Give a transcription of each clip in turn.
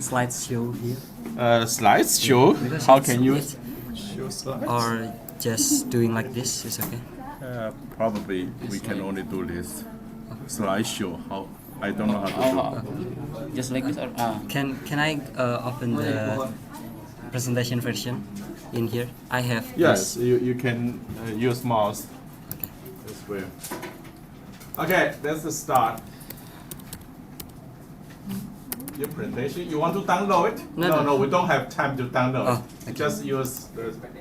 slideshow here Slideshow? because How it's can you lit, show slides? or just doing like this is okay. Probably we can only do this slideshow. How I don't know how to do. Just like this or Can I open the presentation version in here? I have Yes, this. you can use mouse Okay. as well. Okay, let's start. Your presentation. You want to download it? No. We don't have time to download. Oh, okay. Just use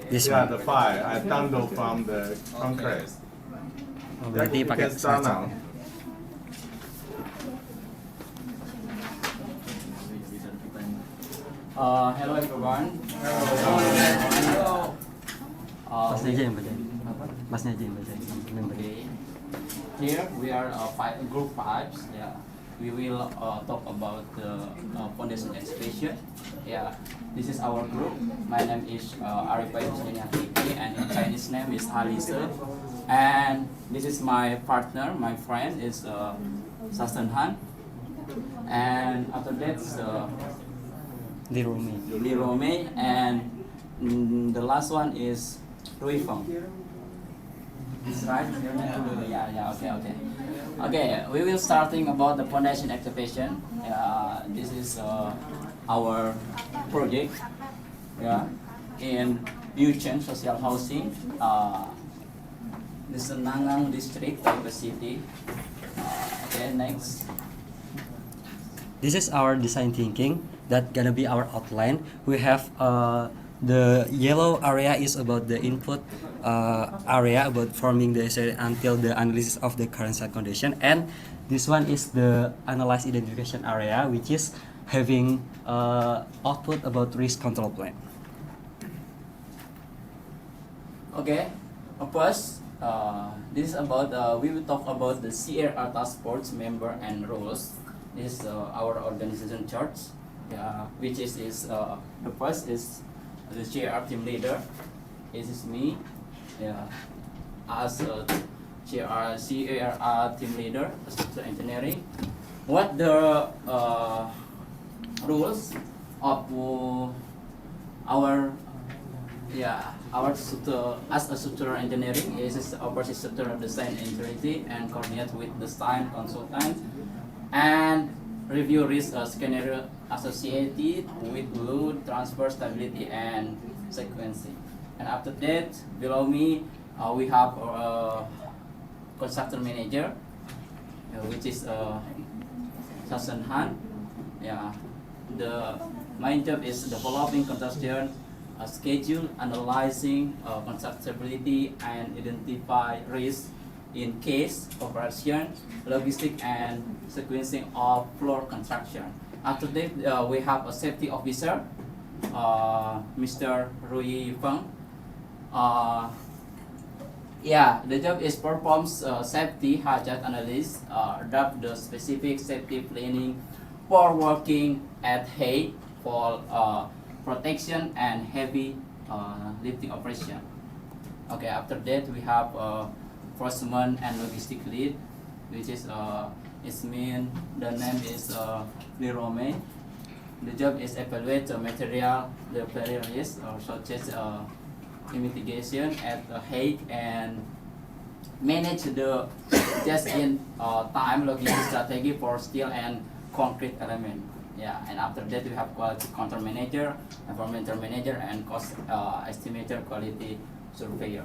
This the one. file. I download from the Congress. Oh, berarti You pakai can start slideshow. now. hello everyone. Hello. Masnya aja yang baca. Masnya aja yang baca. Yang baca. Okay. Here we are group 5. Yeah. We will talk about the foundation exhibition. Yeah. This is our group. My name is Arifai Husniani Hakiki, and in Chinese name is Alisa. And this is my partner, my friend is Sasan Han. And after that, Di Rumi. Li Rome, and the last one is Rui Feng. Is right? Yeah. Okay. Okay, we will starting about the foundation activation. This is our project. Yeah, in Yuchen Social Housing, the Senangang district of the city. Okay, next. This is our design thinking. That gonna be our outline. We have the yellow area is about the input area about forming the essay until the analysis of the current site condition, and this one is the analyze identification area, which is having output about risk control plan. Okay, first, this is about we will talk about the CRR task force member and roles. This is our organization chart, which is the first is the CRR team leader. This is me, as a CRR team leader, structural engineering. What the rules of our as a structural engineering is oversees structural design engineering and coordinate with design consultant and review risk scenario associated with load transfer stability and sequencing. And after that, below me we have construction manager, which is Sasan Han. The main job is developing construction schedule, analyzing constructability, and identify risk in case operation, logistic, and sequencing of floor construction. After that, we have a safety officer, Mr. Rui Feng. The job is performs safety hazard analysis, draft the specific safety planning for working at height for protection and heavy lifting operation. Okay, after that we have Frostman and logistic lead, which is Ismin. The name is Lirome. The job is evaluate the material, the barriers, such as mitigation at the height, and manage the just in time logistic strategy for steel and concrete element. And after that we have quality control manager, environmental manager, and cost estimator, quality surveyor.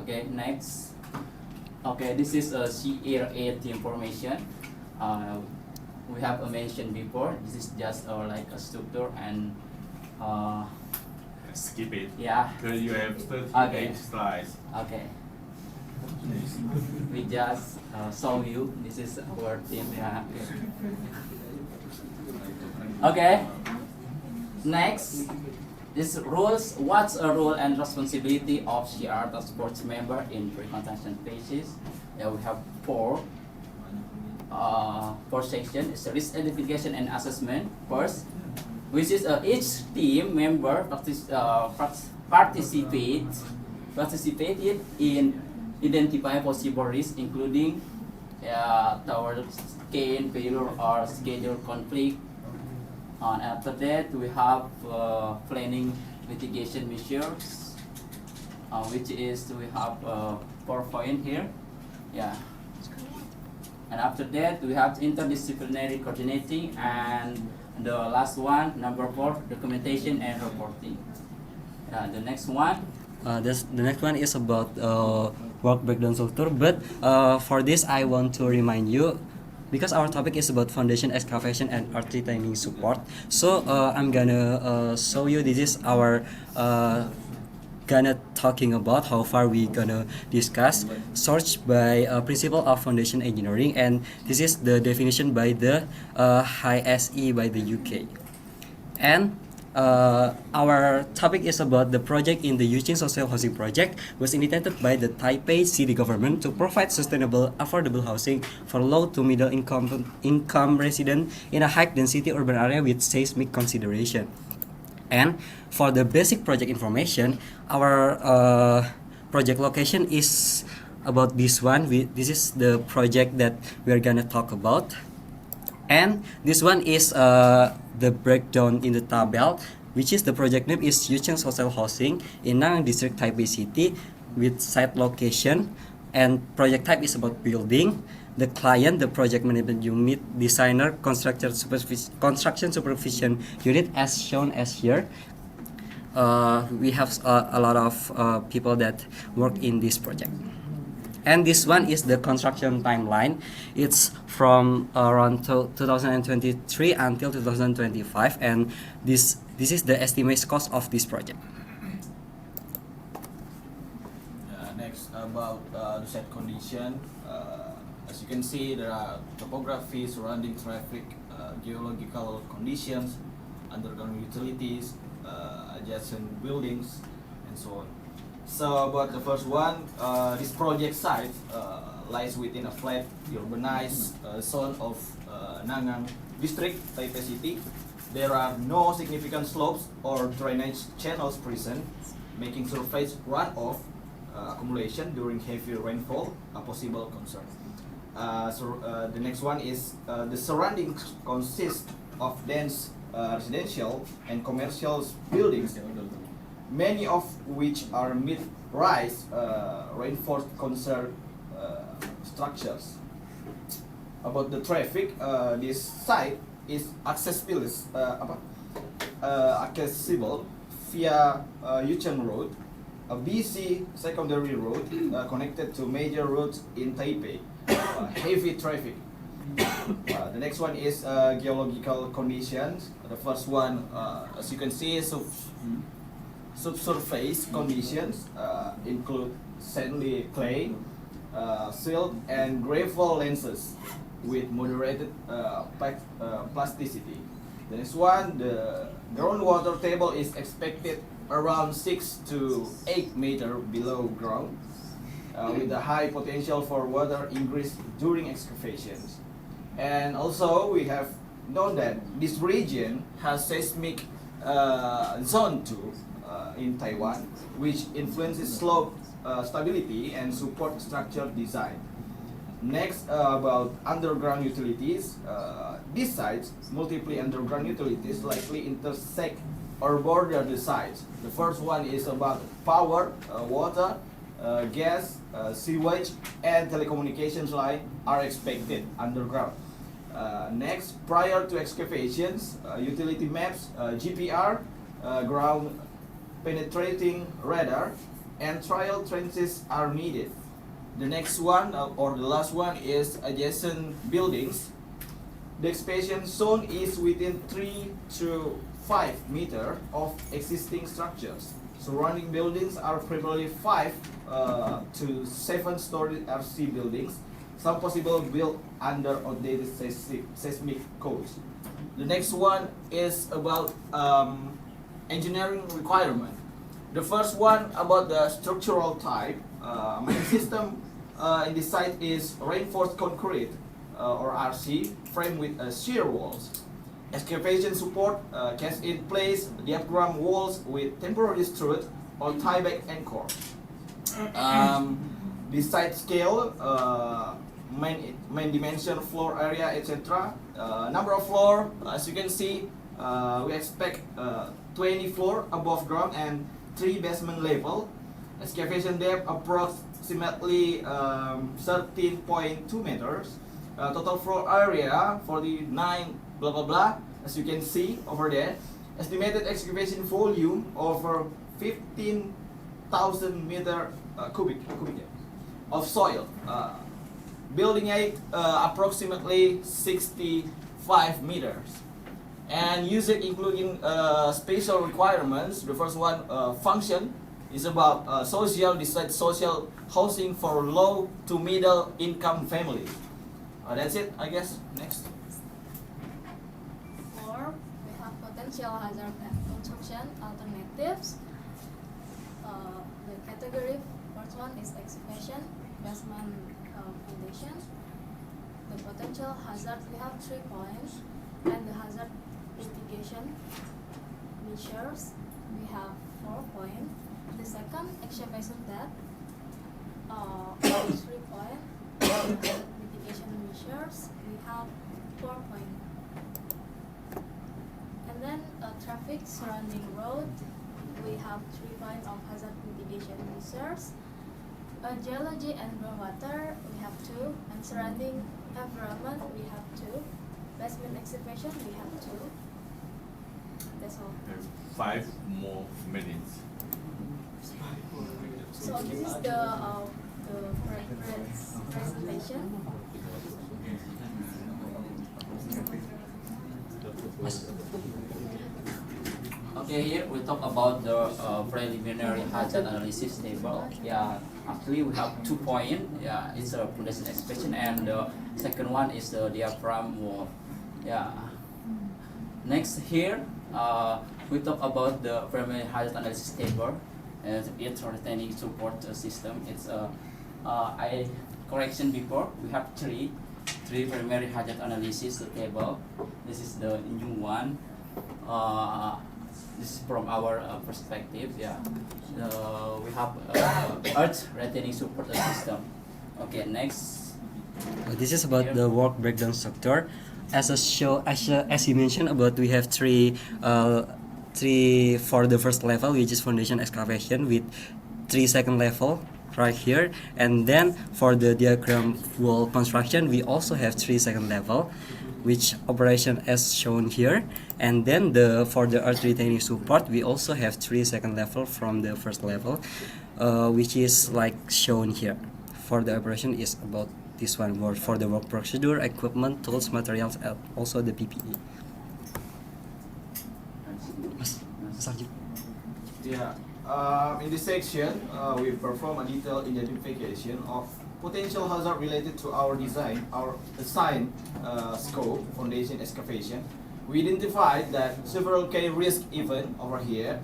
Okay, next. Okay, this is a CRA information. We have mentioned before. This is just like a structure and Skip it. yeah. Because you have 38 Okay. slides. Okay. We just saw you. This is our team. Yeah. Okay. Next, this rules. What's a role and responsibility of CR task force member in pre-construction phases? We have four sections. It's risk identification and assessment first, which is each team member participated in identify possible risks, including tower chain failure or schedule conflict, And after that, we have planning mitigation measures, which is we have PowerPoint here. Yeah. And after that, we have interdisciplinary coordinating, and the last one, number 4, documentation and reporting. The next one. The next one is about work breakdown structure. But for this, I want to remind you, because our topic is about foundation excavation and earth retaining support. So I'm gonna show you. This is our gonna talking about how far we gonna discuss search by principle of foundation engineering, and this is the definition by the HISE by the UK. And our topic is about the project in the Eugene Social Housing Project was initiated by the Taipei city government to provide sustainable, affordable housing for low to middle income residents in a high density urban area with seismic consideration. And for the basic project information, our project location is about this one. This is the project that we are gonna talk about. And this one is the breakdown in the table, which is the project name is Yucheng Social Housing in Nangang District, Taipei City, with site location, and project type is about building. The client, the project management unit, designer, construction supervision unit, as shown as here. We have a lot of people that work in this project. And this one is the construction timeline. It's from around 2023 until 2025, and this is the estimated cost of this project. Next, about the site condition. As you can see, there are topography, surrounding traffic, geological conditions, underground utilities, adjacent buildings, and so on. So about the first one, this project site lies within a flat urbanized zone of Nangang District, Taipei City. There are no significant slopes or drainage channels present, making surface runoff accumulation during heavy rainfall a possible concern. The next one is the surroundings consist of dense residential and commercial buildings, many of which are mid-rise reinforced concrete structures. About the traffic, this site is accessible via Yucheng Road, a busy secondary road connected to major roads in Taipei. Heavy traffic. The next one is geological conditions. The first one, as you can see, subsurface conditions include sandy clay, silt, and gravel lenses with moderated plasticity. The next one, the groundwater table is expected around 6 to 8 meters below ground, with a high potential for water ingress during excavations. And also we have known that this region has seismic zone 2 in Taiwan, which influences slope stability and support structure design. Next, about underground utilities. These sites, multiple underground utilities likely intersect or border the sites. The first one is about power, water, gas, sewage, and telecommunications line are expected underground. Next, prior to excavations, utility maps, GPR, ground penetrating radar, and trial trenches are needed. The next one, or the last one, is adjacent buildings. The excavation zone is within 3 to 5 meters of existing structures. Surrounding buildings are primarily 5 to 7-story RC buildings, some possible built under outdated seismic codes. The next one is about engineering requirement. The first one about the structural type. Main system in this site is reinforced concrete or RC framed with shear walls. Excavation support cast in place diaphragm walls with temporary strut or tieback anchor. The site scale, main dimension, floor area, etc. Number of floor, as you can see, we expect 20 floor above ground and 3 basement level. Excavation depth approximately 13.2 meters. Total floor area 49 blah blah blah, as you can see over there. Estimated excavation volume over 15,000 meter cubic of soil. Building height approximately 65 meters. And usage including special requirements. The first one, function, is about social housing for low to middle income families. That's it, I guess. Next. 4. We have potential hazard construction alternatives. The category first one is excavation, basement foundation. The potential hazard, we have 3 points, and the hazard mitigation measures, we have 4 points. The second, excavation depth, 3 points. Hazard mitigation measures, we have 4 points. And then traffic surrounding road, we have 3 points of hazard mitigation measures. Geology and groundwater, we have 2, and surrounding environment, we have 2. Basement excavation, we have 2. That's all. 5 more minutes. So this is the presentation. Okay, here we talk about the preliminary hazard analysis table. Yeah, actually we have 2 points. Yeah, it's a foundation excavation, and the second one is the diaphragm wall. Yeah. Next here, we talk about the preliminary hazard analysis table. It's retaining support system. It's I correction before. We have three primary hazard analysis table. This is the new one. This is from our perspective. Yeah, we have earth retaining support system. Okay, next. This is about the work breakdown structure. As you mentioned about, we have three for the first level, which is foundation excavation, with 3 second level right here, and then for the diagram wall construction, we also have 3 second level, which operation as shown here, and then for the earth retaining support, we also have 3 second level from the first level, which is like shown here. For the operation is about this one, for the work procedure, equipment, tools, materials, and also the PPE. Yeah. In this section, we perform a detailed identification of potential hazard related to our design, our assigned scope, foundation excavation. We identified that several key risk events over here.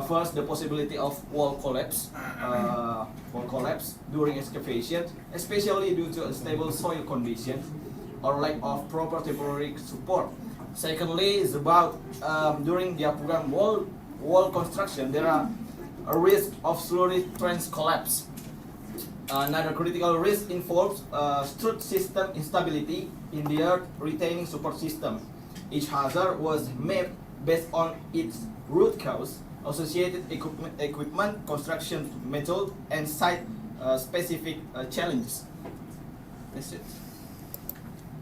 First, the possibility of wall collapse during excavation, especially due to unstable soil condition or lack of proper temporary support. Secondly, is about during the program wall construction, there are a risk of slurry trench collapse. Another critical risk involves strut system instability in the earth retaining support system. Each hazard was mapped based on its root cause, associated equipment, construction method, and site-specific challenges. That's it.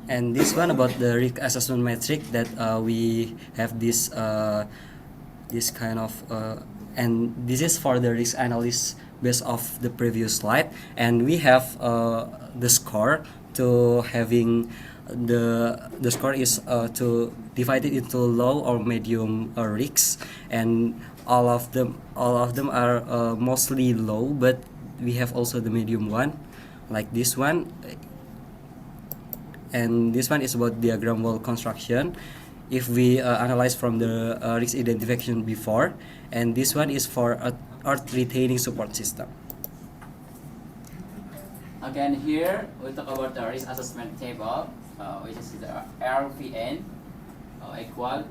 And this one about the risk assessment metric that we have this kind of and this is for the risk analysis based off the previous slide, and we have the score to having the score is to divide it into low or medium risks, and all of them are mostly low, but we have also the medium one like this one. And this one is about diagram wall construction. If we analyze from the risk identification before, and this one is for earth retaining support system. Again, here we talk about the risk assessment table, which is the RPN equal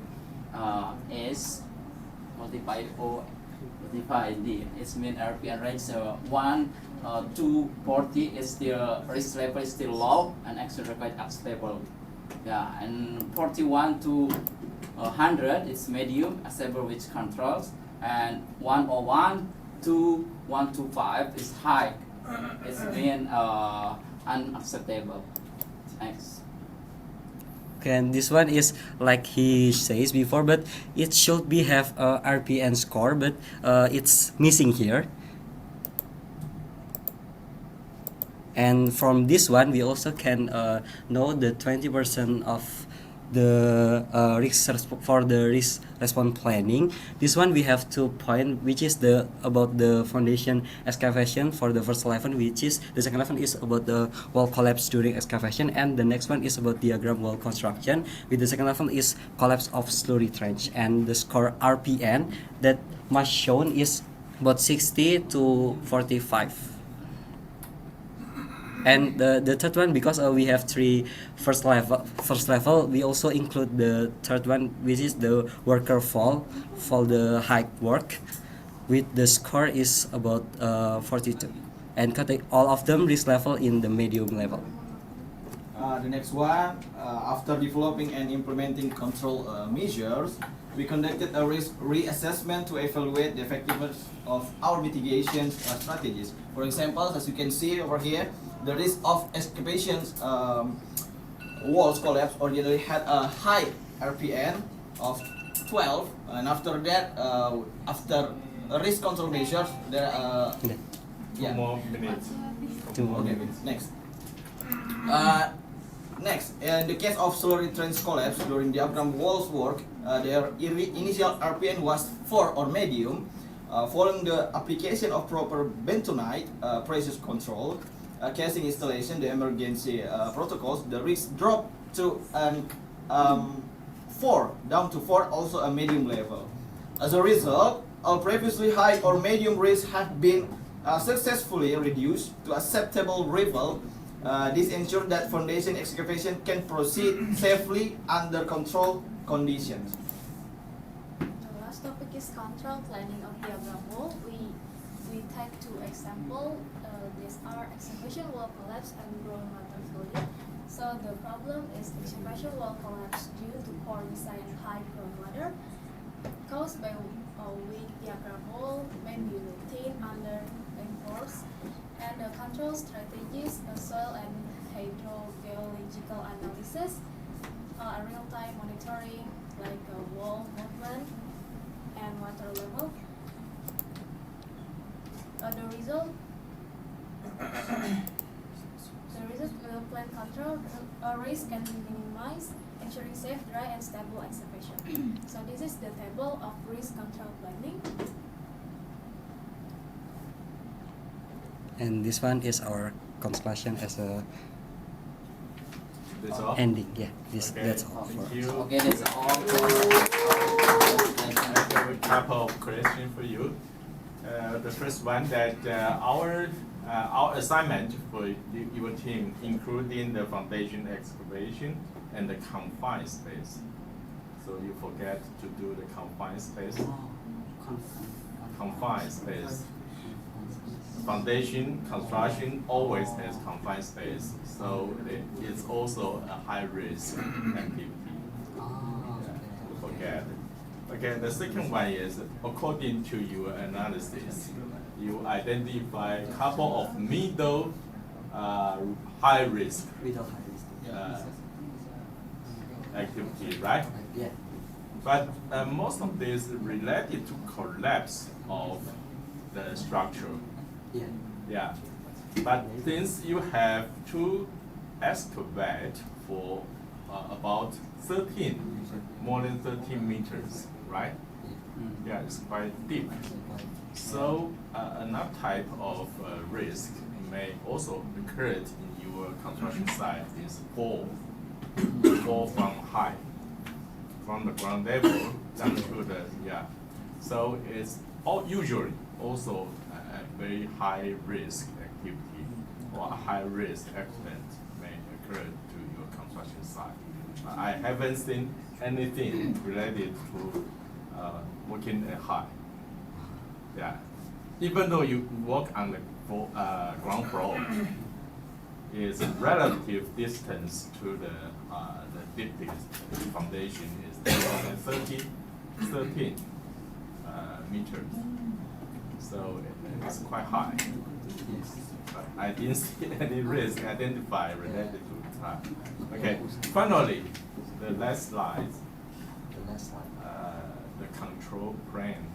S multiplied O multiplied D. It's mean RPN range 1 to 40 is still risk level is still low and action required at stable. Yeah, and 41 to 100 is medium, acceptable with controls, and 101 to 125 is high. It's mean unacceptable. Thanks. Okay, and this one is like he says before, but it should be have a RPN score, but it's missing here. And from this one, we also can know the 20% of the for the risk response planning. This one we have 2 points, which is the about the foundation excavation for the first level, which is the second level is about the wall collapse during excavation, and the next one is about diagram wall construction. With the second level is collapse of slurry trench, and the score RPN that must shown is about 60 to 45. And the third one, because we have 3 first level, we also include the third one, which is the worker fall for the height work, with the score is about 42, and all of them risk level in the medium level. The next one, after developing and implementing control measures, we conducted a risk reassessment to evaluate the effectiveness of our mitigation strategies. For example, as you can see over here, the risk of excavations walls collapse originally had a high RPN of 12, and after that, after risk control measures, there Two more minutes. Okay, next. Next, in the case of slurry trench collapse during diagram walls work, their initial RPN was 4 or medium. Following the application of proper bentonite pressure control, casing installation, the emergency protocols, the risk dropped to 4, down to 4, also a medium level. As a result, all previously high or medium risks have been successfully reduced to acceptable level. This ensures that foundation excavation can proceed safely under controlled conditions. The last topic is control planning of diagram wall. We take 2 examples. These are excavation wall collapse and groundwater flooding. So the problem is excavation wall collapse due to poor design and high groundwater caused by a weak diagram wall may be retained under reinforced, and the control strategies, soil and hydrogeological analysis, real-time monitoring like wall movement and water level. The result will plan control risk can be minimized, ensuring safe, dry, and stable excavation. So this is the table of risk control planning. And this one is our conclusion as a That's all. ending. Yeah, Okay. that's all for Thank you. Okay, that's all for I have a couple of questions for you. The first one that our assignment for your team, including the foundation excavation and the confined space. So you forget to do the confined space. Confined space. Foundation construction always has confined space, so it's also a high risk activity. Forget. Okay, the second one is, according to your analysis, you identify a couple of middle high risk activity, right? Yeah. But most of this related to collapse of the structure. Yeah. Yeah. But since you have to excavate for about 13, more than 13 meters, right? Yeah, it's quite deep. So another type of risk may also occur in your construction site is fall from high, from the ground level down to the, yeah. So it's usually also a very high risk activity or a high risk accident may occur to your construction site. I haven't seen anything related to working at high. Yeah, even though you work on the ground floor, is relative distance to the deepest foundation is more than 13 meters. So it's quite high. But I didn't see any risk identified related to that. Okay, finally, the last slide, The last slide. the control plane.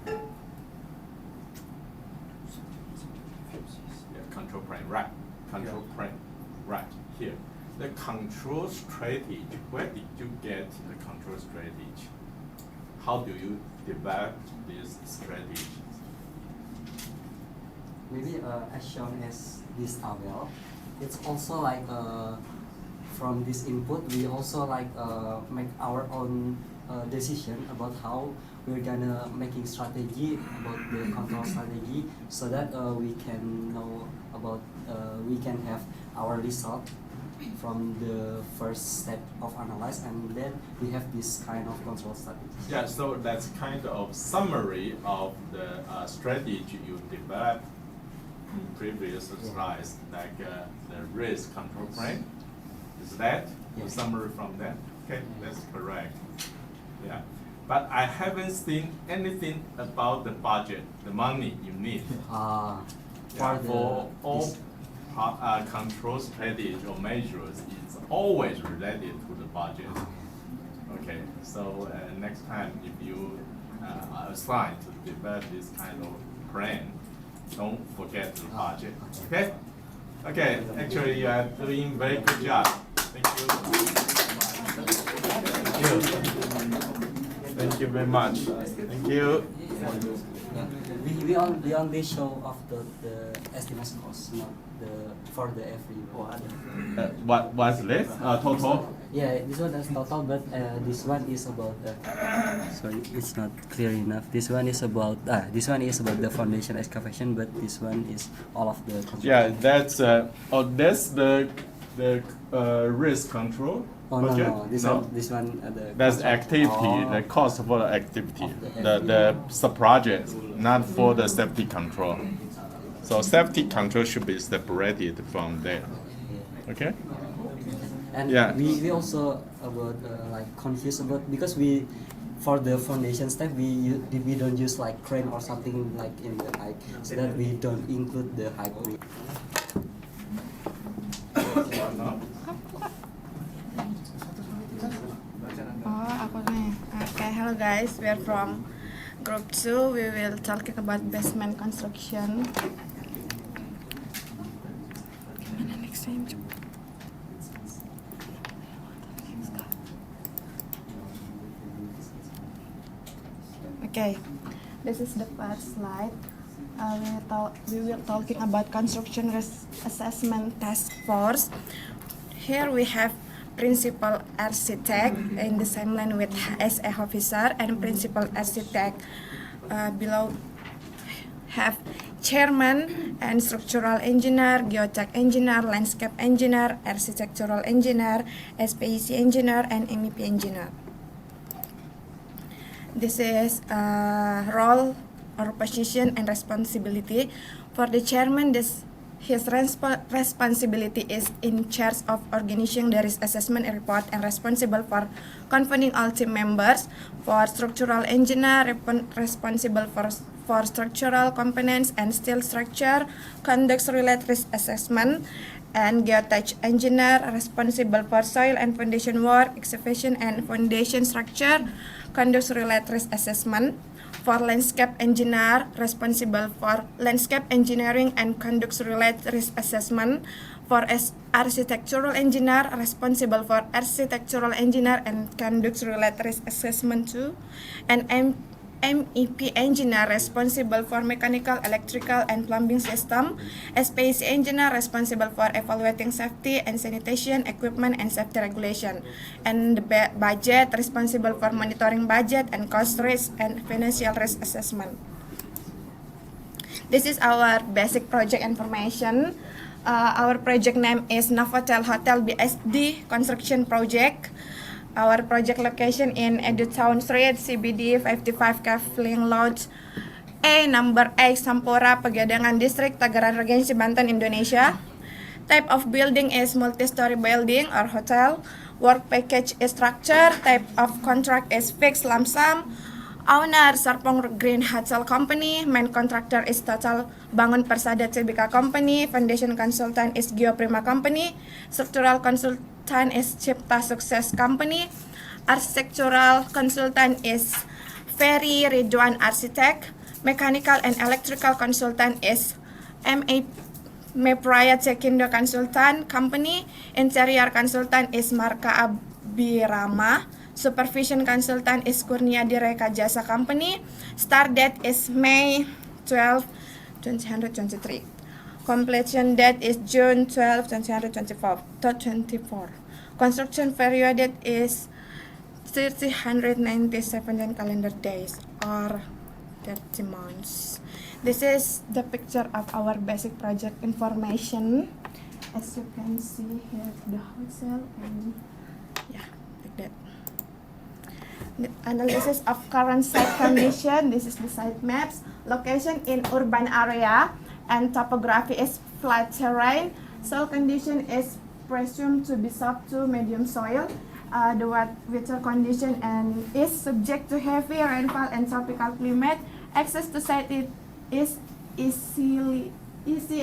Yeah, control plane, right. Control plane, right, here. The control strategy, where did you get the control strategy? How do you develop this strategy? Maybe as shown as this tabel, it's also like from this input we also like make our own decision about how we're gonna making strategy about the control strategy, so that we can know about we can have our result from the first step of analyze, and then we have this kind of control strategy. Yeah, so that's kind of summary of the strategy you developed in previous slides, like the risk control plane. Is that the Yes. summary from that? Okay, that's correct. Yeah, but I haven't seen anything about the budget, the money you need. Uh, Yeah, for all this- control strategy or measures, it's always related to the budget. Okay, so next time if you are assigned to develop this kind of plan, don't forget the budget. Okay? Okay, actually you are doing very good job. Thank you. Thank you. Thank you very much. Thank you. Yeah, we only show of the estimation cost, not the for the every one. What's this? Total? Yeah, this one is total, but this one is about the. Sorry, it's not clear enough. This one is about the foundation excavation, but this one is all of the. construction. Yeah, that's the risk control Oh no, budget. no, this one the. That's construct- activity, Oh. the cost for the activity, Of the sub-project, not for the safety control. So safety control should be separated from there. Yeah. Okay? And Yeah. we also about like confused about, because we for the foundation step we don't use like crane or something like in the height, so that we don't include the height. Oh, aku nih. Okay, hello guys. We are from group 2. We will talking about basement construction. Gimana next time? Okay, this is the first slide. We will talking about construction risk assessment task force. Here we have principal architect in the same line with SA officer, and principal architect below have chairman and structural engineer, geotech engineer, landscape engineer, architectural engineer, SPEC engineer, and MEP engineer. This is role or position and responsibility. For the chairman, his responsibility is in charge of organizing the risk assessment report and responsible for convening all team members. For structural engineer, responsible for structural components and steel structure, conducts related risk assessment. And geotech engineer, responsible for soil and foundation work, excavation and foundation structure, conducts related risk assessment. For landscape engineer, responsible for landscape engineering and conducts related risk assessment. For architectural engineer, responsible for architectural engineer and conducts related risk assessment too. And MEP engineer, responsible for mechanical, electrical, and plumbing system. SPEC engineer, responsible for evaluating safety and sanitation equipment and safety regulation. And the budget, responsible for monitoring budget and cost risk and financial risk assessment. This is our basic project information. Our project name is Novotel Hotel BSD Construction Project. Our project location in Edutown Street, CBD 55 Kavling Lodge A, number 8, Sampora, Pegadangan District, Tagaran Regency, Banten, Indonesia. Type of building is multi-story building or hotel. Work package structure. Type of contract is fixed lump sum. Owner Serpong Green Hatsal Company. Main contractor is Total Bangun Persada Tbk Company. Foundation consultant is Geoprima Company. Structural consultant is Cipta Sukses Company. Architectural consultant is Ferry Ridwan Architect. Mechanical and electrical consultant is Mepraya Cekindo Consultant Company. Interior consultant is Marka Abirama. Supervision consultant is Kurnia Direka Jasa Company. Start date is May 12, 2023. Completion date is June 12, 2024. Construction period is 397 calendar days or 30 months. This is the picture of our basic project information. As you can see here, the hotel and yeah, like that. The analysis of current site condition. This is the site maps. Location in urban area and topography is flat terrain. Soil condition is presumed to be soft to medium soil. The weather condition and is subject to heavy rainfall and tropical climate. Access to site is easy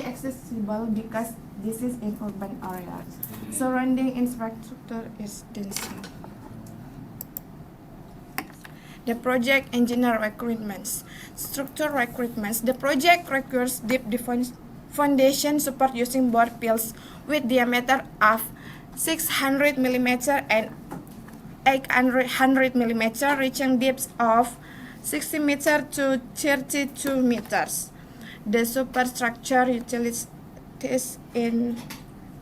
accessible because this is in urban area. Surrounding infrastructure is dense. The project engineer recruitments. Structure recruitments. The project requires deep foundation support using board piles with diameter of 600 mm and 800 mm, reaching depths of 60 meters to 32 meters. The superstructure utilities in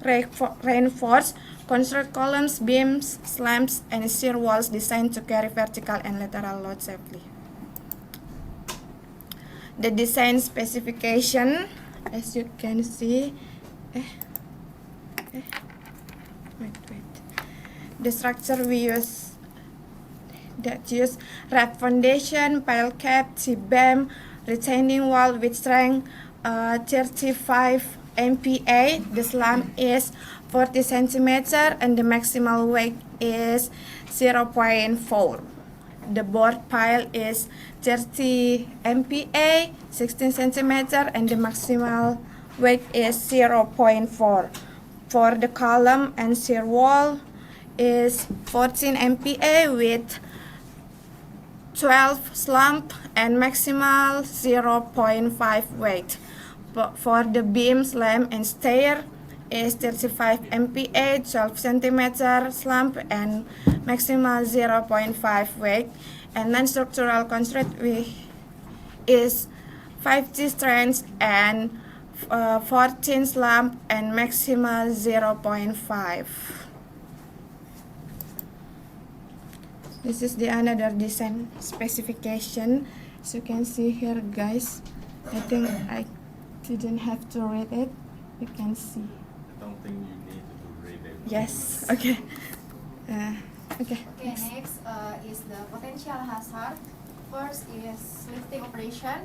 reinforced construct columns, beams, slabs, and shear walls designed to carry vertical and lateral load safely. The design specification, as you can see, the structure we use wrap foundation, pile cap, T-beam, retaining wall with strength 35 MPa. The slab is 40 centimeter and the maximal weight is 0.4. The board pile is 30 MPa, 16 centimeter, and the maximal weight is 0.4. For the column and shear wall is 14 MPa with 12 slump and maximal 0.5 weight. For the beam, slam, and stair is 35 MPa, 12 centimeter slump, and maximal 0.5 weight. And non-structural construct is 50 strands and 14 slump and maximal 0.5. This is the another design specification. As you can see here, guys, I think I didn't have to read it. You can see. I don't think you need to read it. Yes. Okay. Okay. Okay, next is the potential hazard. First is lifting operation.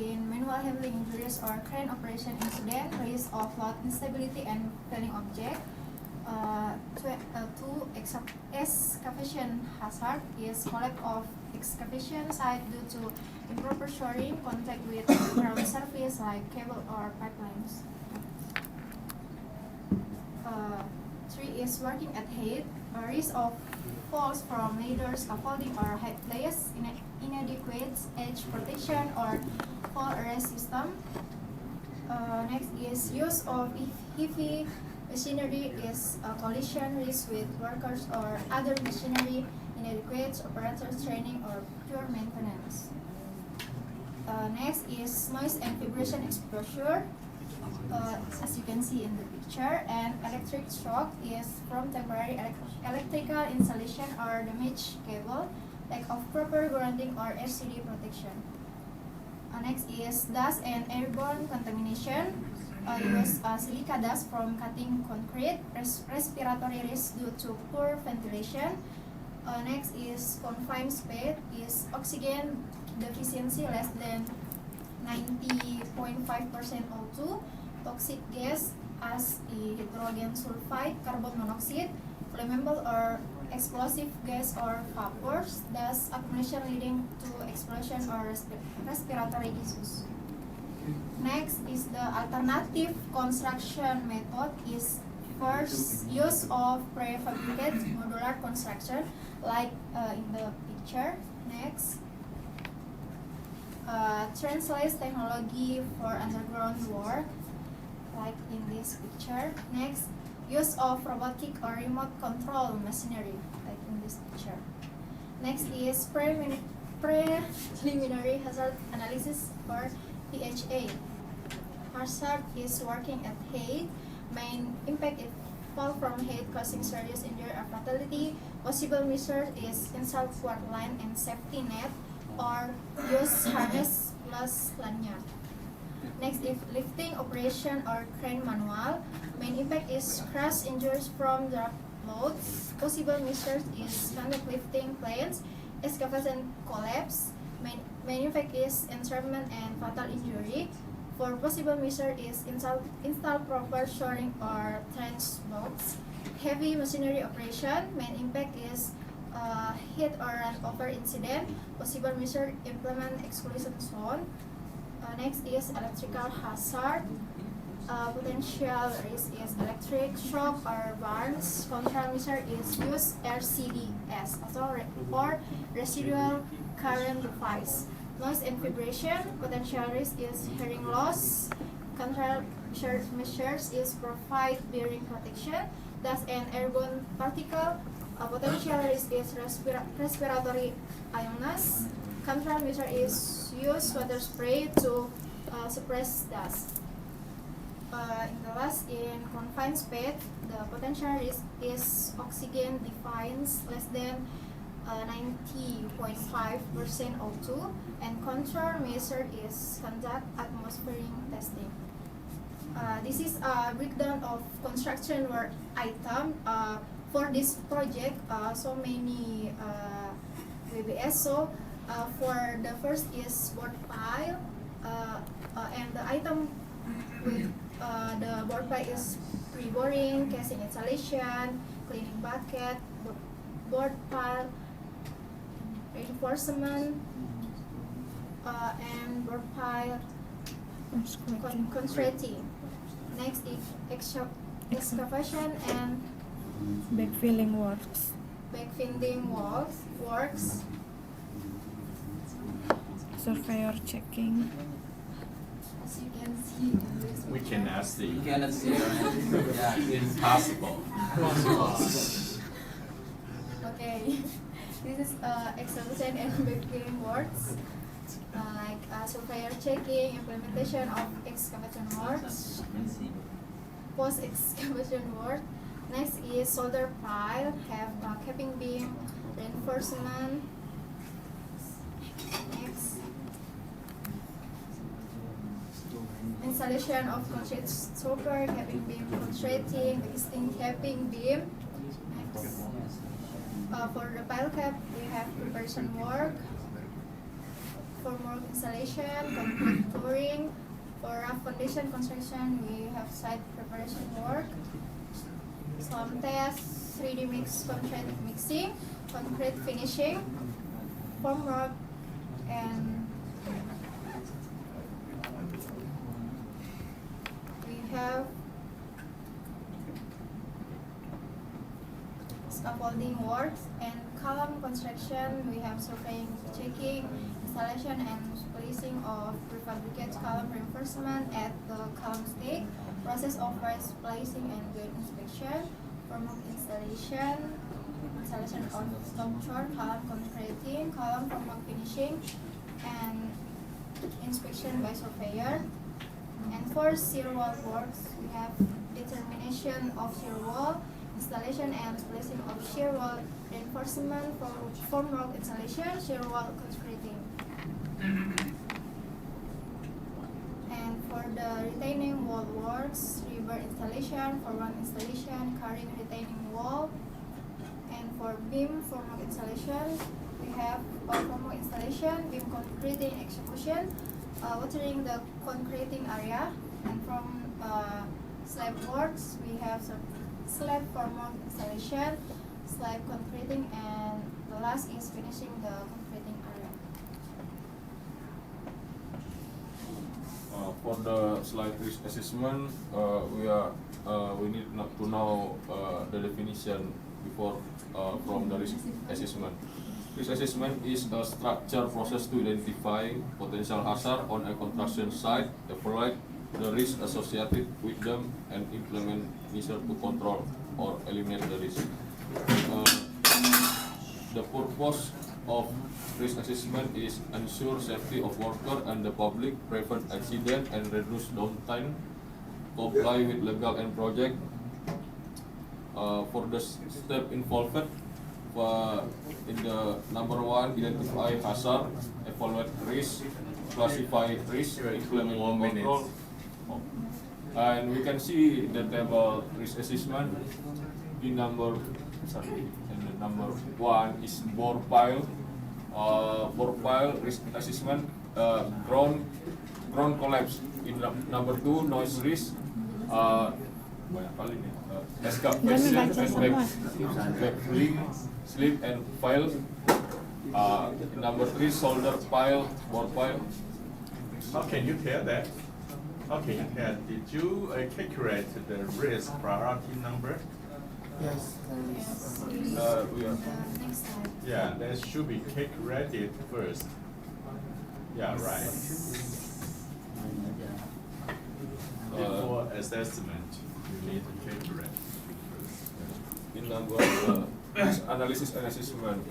In manual handling injuries or crane operation incident, risk of load instability and falling object. Two, excavation hazard is collapse of excavation site due to improper shoring, contact with ground surface like cable or pipelines. Three is working at height, a risk of falls from ladder, scaffolding or height place, inadequate edge protection or fall arrest system. Next is use of heavy machinery is a collision risk with workers or other machinery, inadequate operators training or pure maintenance. Next is noise and vibration exposure, as you can see in the picture, and electric shock is from temporary electrical installation or damaged cable, lack of proper grounding or RCD protection. Next is dust and airborne contamination. Use silica dust from cutting concrete, respiratory risk due to poor ventilation. Next is confined space is oxygen deficiency less than 90.5% O2, toxic gas as hydrogen sulfide, carbon monoxide, flammable or explosive gas or vapors, thus accumulation leading to explosion or respiratory issues. Next is the alternative construction method is first use of prefabricated modular construction like in the picture. Next, translate technology for underground work like in this picture. Next, use of robotic or remote control machinery like in this picture. Next is preliminary hazard analysis or PHA. Hazard is working at height. Main impact is fall from height causing serious injury or fatality. Possible measures is install cord line and safety net or use harness plus lanyard. Next is lifting operation or crane manual. Main impact is crash injuries from drop loads. Possible measures is contact lifting planes, excavation collapse. Main impact is entrapment and fatal injury. For possible measure is install proper shoring or trench box. Heavy machinery operation. Main impact is hit or run over incident. Possible measure implement exclusion zone. Next is electrical hazard. Potential risk is electric shock or burns. Control measure is use RCDS or residual current device. Noise and vibration. Potential risk is hearing loss. Control measures is provide bearing protection. Dust and airborne particle. Potential risk is respiratory illness. Control measure is use water spray to suppress dust. In the last, in confined space, the potential risk is oxygen defines less than 90.5% O2, and control measure is conduct atmospheric testing. This is a breakdown of construction work item for this project. So many WBS. So for the first is board pile, and the item with the board pile is pre-boring, casing installation, cleaning bucket, board pile, reinforcement, and board pile concreting. Next is excavation and Backfilling works. backfilling works. Surveyor checking. As you can see in this We picture. cannot see. You cannot see. Yeah. Impossible. Okay, this is excavation and backfilling works, like surveyor checking, implementation of excavation works, post excavation work. Next is solder pile, have capping beam, reinforcement. Next, installation of concrete stopper, capping beam contracting, existing capping beam. Next, for the pile cap, we have preparation work. Formwork installation, concrete pouring. For rough foundation construction, we have site preparation work. Slump test, 3D mix, concrete mixing, concrete finishing, formwork, and we have scaffolding works and column construction. We have surveying, checking, installation and placing of prefabricated column reinforcement at the column stake, process of raise placing and joint inspection, formwork installation of structure, column concreting, column formwork finishing, and inspection by surveyor. And for shear wall works, we have determination of shear wall, installation and placing of shear wall reinforcement, for formwork installation, shear wall concreting. And for the retaining wall works, rebar installation, formwork installation, carrying retaining wall. And for beam formwork installation, we have formwork installation, beam concreting execution, watering the concreting area. And from slab works, we have slab formwork installation, slab concreting, and the last is finishing the concreting area. For the slide risk assessment, we need not to know the definition before from the risk assessment. Risk assessment is a structured process to identify potential hazard on a construction site, evaluate the risk associated with them, and implement measures to control or eliminate the risk. The purpose of risk assessment is ensure safety of worker and the public, prevent accident and reduce downtime, comply with legal and project. For the step involved, in the number 1, identify hazard, evaluate risk, classify risk, implement control. And we can see the table risk assessment. In number 1 is bore pile. Bore pile risk assessment, ground collapse. In number 2, noise risk, banyak kali nih, excavation and backfilling, slip and pile. In number 3, solder pile, bore pile. How can you tell that? How can you tell? Did you calculate the risk priority number? Yes, Yes, We are. next slide. Yeah, that should be calculated first. Yeah, right. Before assessment, you need to calculate first. In number risk analysis and assessment,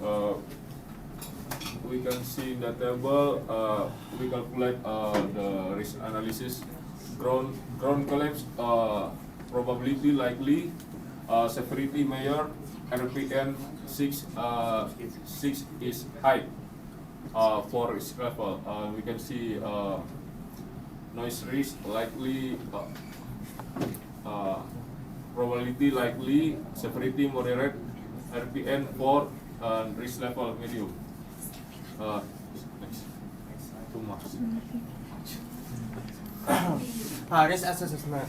we can see in the table, we calculate the risk analysis, ground collapse, probability likely, severity major, RPN 6 is high. For risk level, we can see noise risk likely, probability likely, severity moderate, RPN 4, and risk level medium. Next. Too much. risk assessment.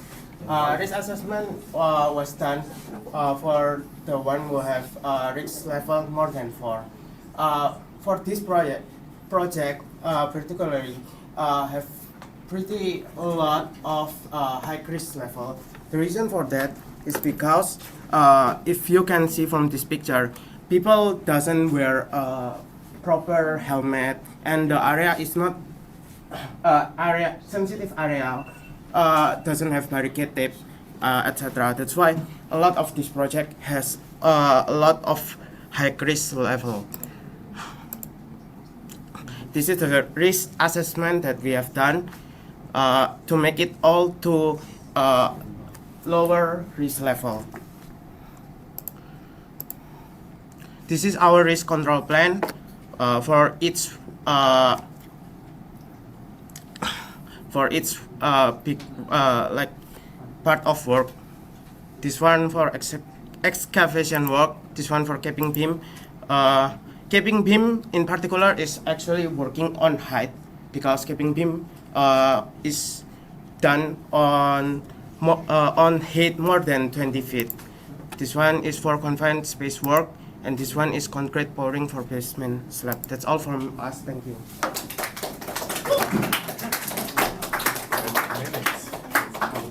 Risk assessment was done for the one who have risk level more than 4. For this project particularly have pretty a lot of high risk level. The reason for that is because if you can see from this picture, people doesn't wear proper helmet, and the area is not sensitive area, doesn't have barricade tape, etc. That's why a lot of this project has a lot of high risk level. This is the risk assessment that we have done to make it all to lower risk level. This is our risk control plan for each big like part of work. This one for excavation work. This one for capping beam. Capping beam in particular is actually working on height, because capping beam is done on height more than 20 feet. This one is for confined space work, and this one is concrete pouring for basement slab. That's all from us. Thank you.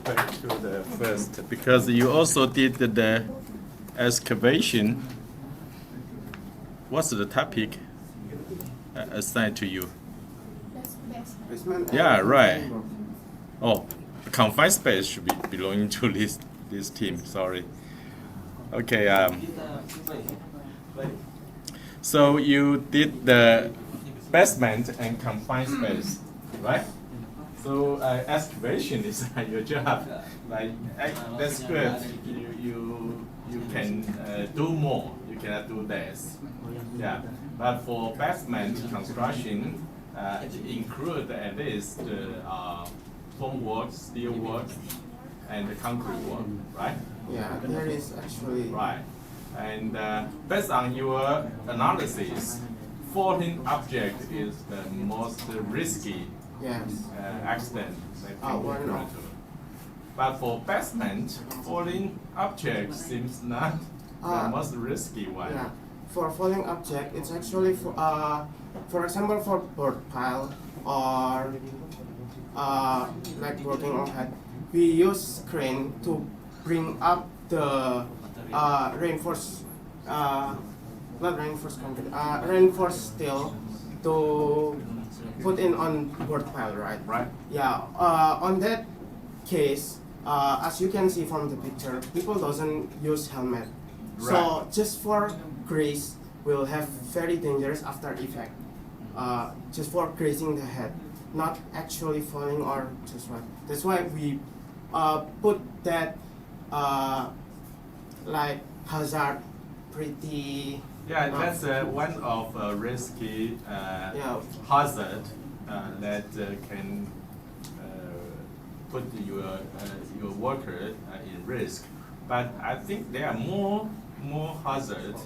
Back to the first, because you also did the excavation. What's the topic assigned to you? That's best. Basement. Yeah, right. Oh, confined space should be belonging to this team. Sorry. Okay. So you did the basement and confined space, right? So excavation is your job. Like that's good. You can do more. You cannot do less. Yeah. But for basement construction, it include at least the foam work, steel work, and the concrete work, right? Yeah, there is actually. Right. And based on your analysis, 14 object is the most risky Yes. accident that Oh, can why occur not? to. But for basement, falling object seems not the most risky one. Yeah, for falling object, it's actually for example, for board pile or like working on height, we use crane to bring up the reinforced, not reinforced concrete, reinforced steel to put in on board pile, right? Right? Yeah, on that case, as you can see from the picture, people doesn't use helmet. So Right. just for graze, will have very dangerous after effect. Just for grazing the head, not actually falling or just what. That's why we put that like hazard pretty. Yeah, that's one of risky Yeah. hazard that can put your worker in risk. But I think there are more hazard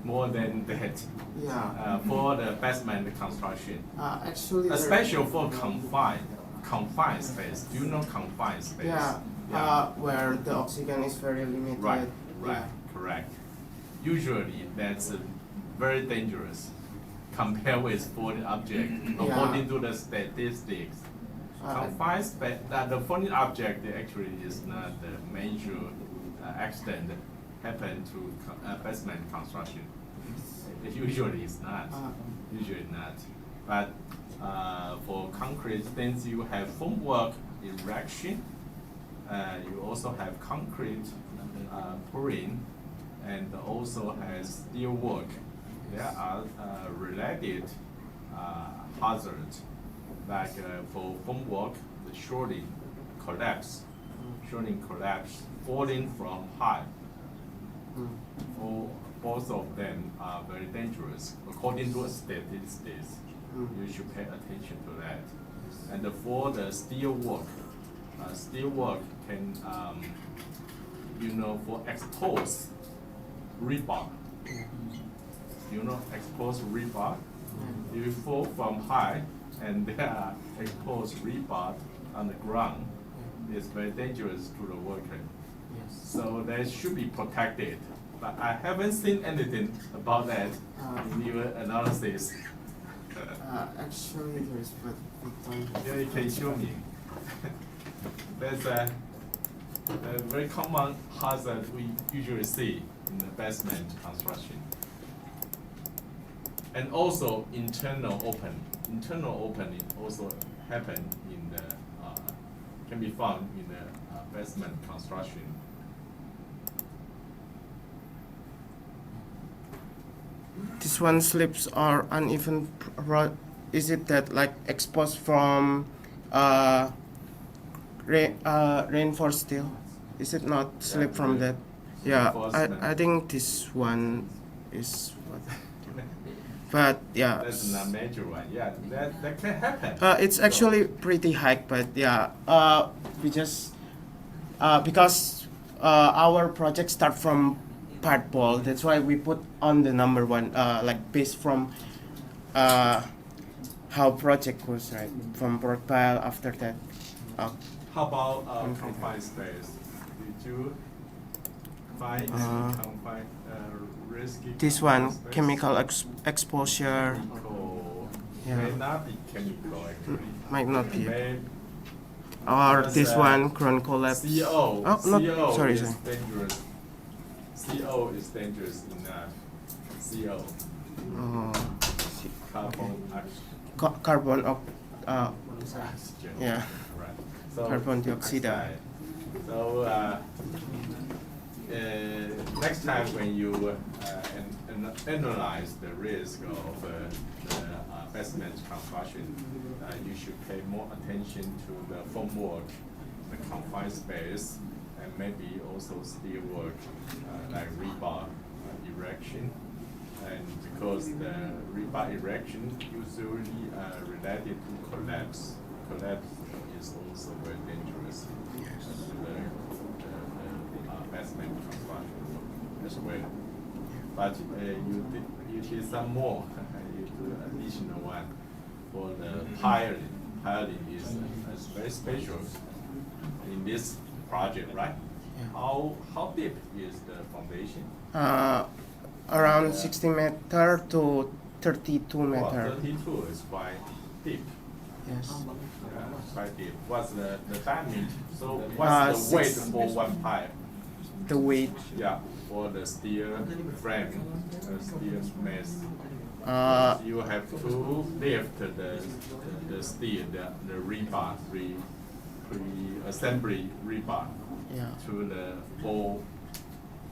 more than that Yeah. for the basement construction, Actually. there- especially for confined space. Do you know confined space? Yeah. Where the oxygen is very limited. Right, right, Yeah. correct. Usually, that's very dangerous compared with foreign object, according to the statistics. Confined space, the foreign object actually is not the major accident happen to basement construction. It usually is not. Usually not. But for concrete, since you have formwork erection, you also have concrete pouring, and also has steel work. There are related hazards, like for formwork, the shorting collapse, falling from high. Both of them are very dangerous. According to statistics, you should pay attention to that. And for the steel work can, for exposed rebar. Exposed rebar. If you fall from high and there are exposed rebar on the ground, it's very dangerous to the worker. So they should be protected. But I haven't seen anything about that in your analysis. Actually, there's but we don't. Yeah, you can show me. That's a very common hazard we usually see in the basement construction. And also internal opening also happen in the can be found in the basement construction. This one slips or uneven. Is it that like exposed from reinforced steel? Is it not slip from that? Yeah, Reinforcement. I think this one is what. But yeah. That's not major one. Yeah, that can happen. It's actually pretty high, but yeah, we just because our project start from part ball. That's why we put on the number one, like based from how project goes, right? From profile after that. How about confined space? Did you find any confined risky? This confined one space? chemical exposure Chemical. Yeah. May not be chemical actually. might not be, May or Because, this one ground collapse. CO. Oh, CO not sorry, is sorry. dangerous. CO is dangerous enough. CO. Carbon Oxygen. yeah. Right. So, Carbon dioxide. So next time when you analyze the risk of the basement construction, you should pay more attention to the formwork, the confined space, and maybe also steel work, like rebar erection. And because the rebar erection usually related to collapse. Collapse is also very dangerous to the basement construction as well. But you did some more. You do additional one for the piling. Piling is very special in this project, right? Yeah. How deep is the foundation? Around 60 meter to 32 Well, meter. 32 is quite deep. Yes. Yeah, quite deep. What's the diameter? So what's the weight for one pipe? The weight. Yeah, for the steel frame, steel mess. You have to lift the steel, the rebar, assembly rebar Yeah. to the full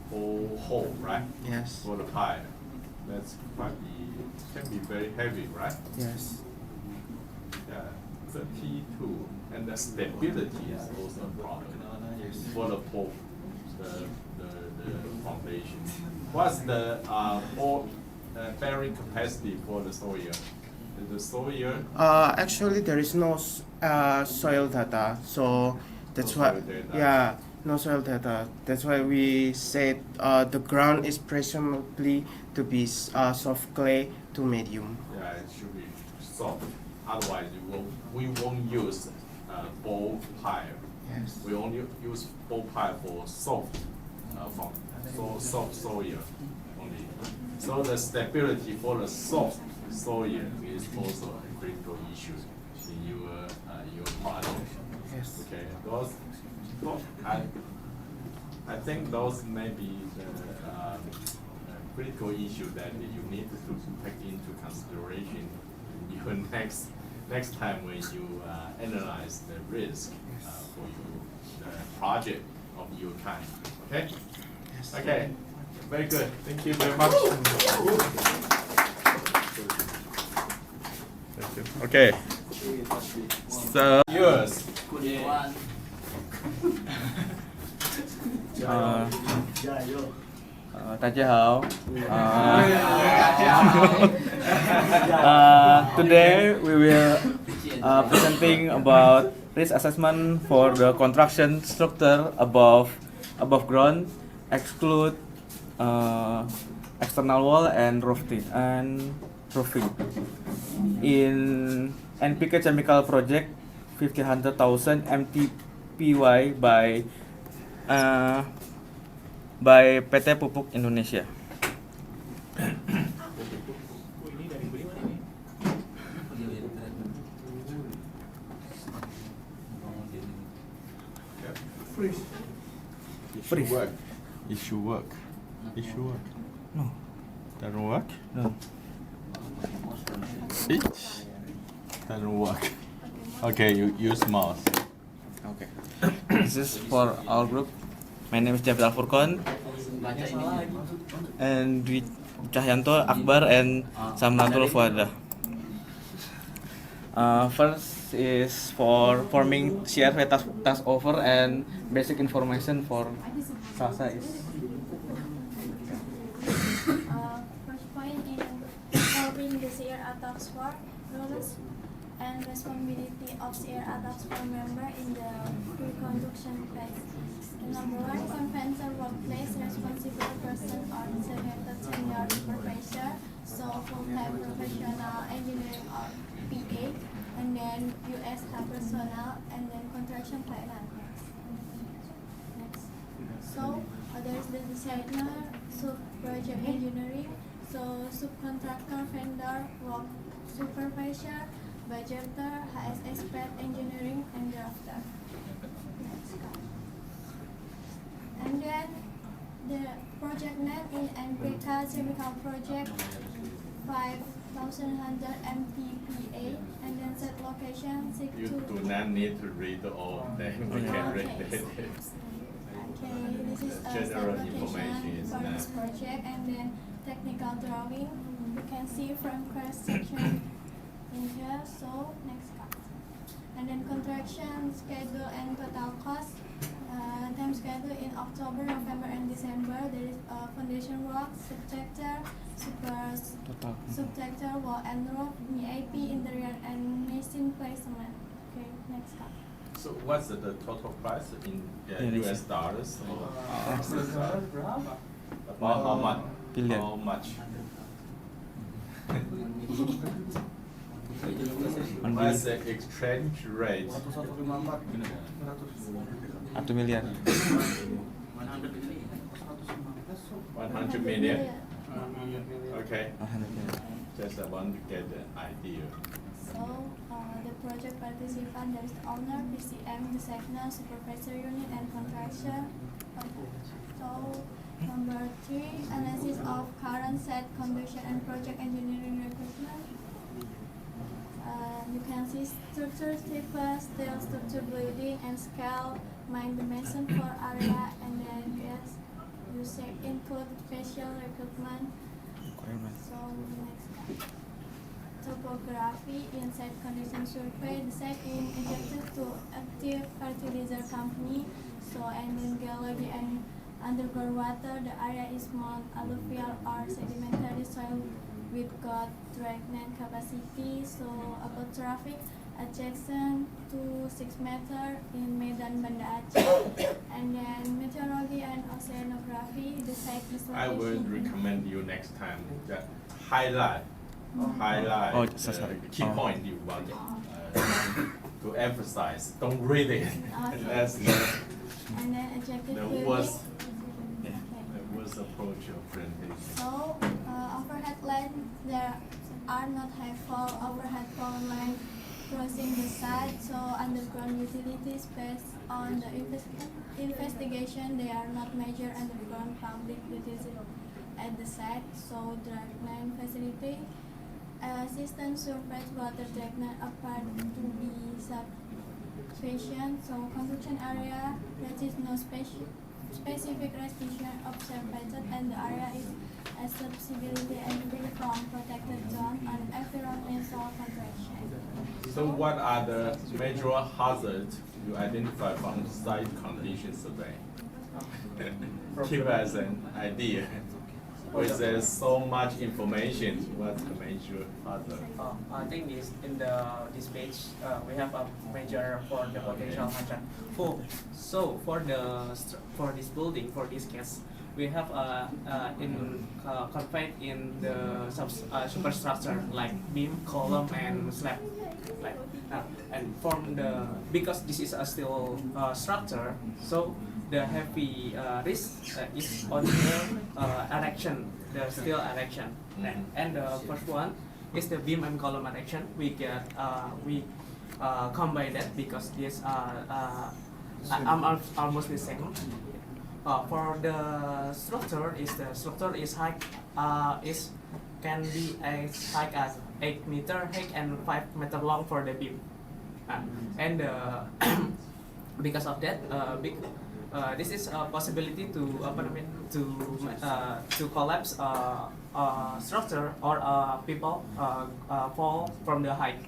hole, right? Yes. For the pipe. That's can be very heavy, right? Yes. Yeah, 32, and the stability is also a problem for the pole, the foundation. What's the bearing capacity for the soil? The soil. Actually, there is no soil data, so that's No why. soil data. Yeah, no soil data. That's why we said the ground is presumably to be soft clay to medium. Yeah, it should be soft. Otherwise, we won't use ball pipe. Yes. We only use ball pipe for soft, soft soil only. So the stability for the soft soil is also a critical issue in your project. Yes. Okay, I think those may be the critical issue that you need to take into consideration your next time when you analyze the risk for your project of your kind. Okay? Yes. Okay. Very good. Thank you very much. Thank you. Okay. So yours. One. Today we will presenting about risk assessment for the construction structure above ground, exclude external wall and roofing in NPK chemical project 500,000 MTPY by PT Pupuk Indonesia. Free. Work. It should work. It should work. No. Doesn't work? No. It doesn't work. Okay, you use mouse. Okay. This is for our group. My name is Javid Al-Furqan and Dwi Cahyanto, Akbar, and Samnatul Fuada. First is for forming CRV task over and basic information for Sasa is First point in solving the CRA task force roles and responsibility of CRA task force member in the pre-construction phase. Number one, conventional workplace responsible person or designated senior supervisor, so full-time professional engineering or PA, and then US personnel, and then construction finance. Next. So there's the designer, sub-project engineering, so subcontractor, vendor, work supervisor, budgeter, HS expert engineering, and drafter. And then the project name in NPK chemical project 5,100 MTPA, and then set location 6 You to do not need to read all of them. You can read it. Okay, this is a General set information location is for this not. project, and then technical drawing. You can see from cross section in here. So next cut. And then contraction schedule and total cost. Time schedule in October, November, and December. There is foundation work, substructure, substructure, wall and roof, MEP, interior, and machine placement. Okay, next cut. So what's the total price in US dollars? Or about how much? Billion. How much? What's the exchange rate? 1 miliar. 100 million? Okay. 100 miliar. Just I want to get the idea. So, the project participant, there is the owner, PCM, the signal, supervisor unit, and contractor. So, number 3, analysis of current set, conversion, and project engineering recruitment. You can see structure, type, steel, structure, building, and scale, mind dimension for area, and then yes, user input, facial recruitment. So, next one. Topography in site condition survey. The site is adjacent to active fertilizer company. So, and then geology and underground water. The area is small alluvial or sedimentary soil with good drainage capacity. So, about traffic, adjacent to 6 meter in Medan Banda Aceh. And then meteorology and oceanography. The site is I would located in- recommend you next time that highlight Oh, the sorry. key Oh. point you want to emphasize. Don't read it. Okay. That's And then adjective the building. worst, Okay. the worst approach of presentation. So, overhead line, there are not high fall overhead power line crossing the site. So, underground utilities based on the investigation, they are not major underground public utilities at the site. So, drainage facility, assistant surface water treatment apart to be sufficient. So, construction area, there is no specific restriction observed, and the area is accessibility and free from protected zone and environmental contraction. So what are the major hazards you identify from site condition survey? Give us an idea. Because there's so much information, what's the major hazard? I think in this page we have a major for the potential hazard. For this building, for this case, we have confined in the superstructure like beam, column, and slab. And because this is a steel structure, so the heavy risk is on the erection, the steel erection. And the first one is the beam and column erection. We combine that because these are almost the same. For the structure is high can be as high as 8 meter high and 5 meter long for the beam. And because of that, this is a possibility to collapse structure or people fall from the height.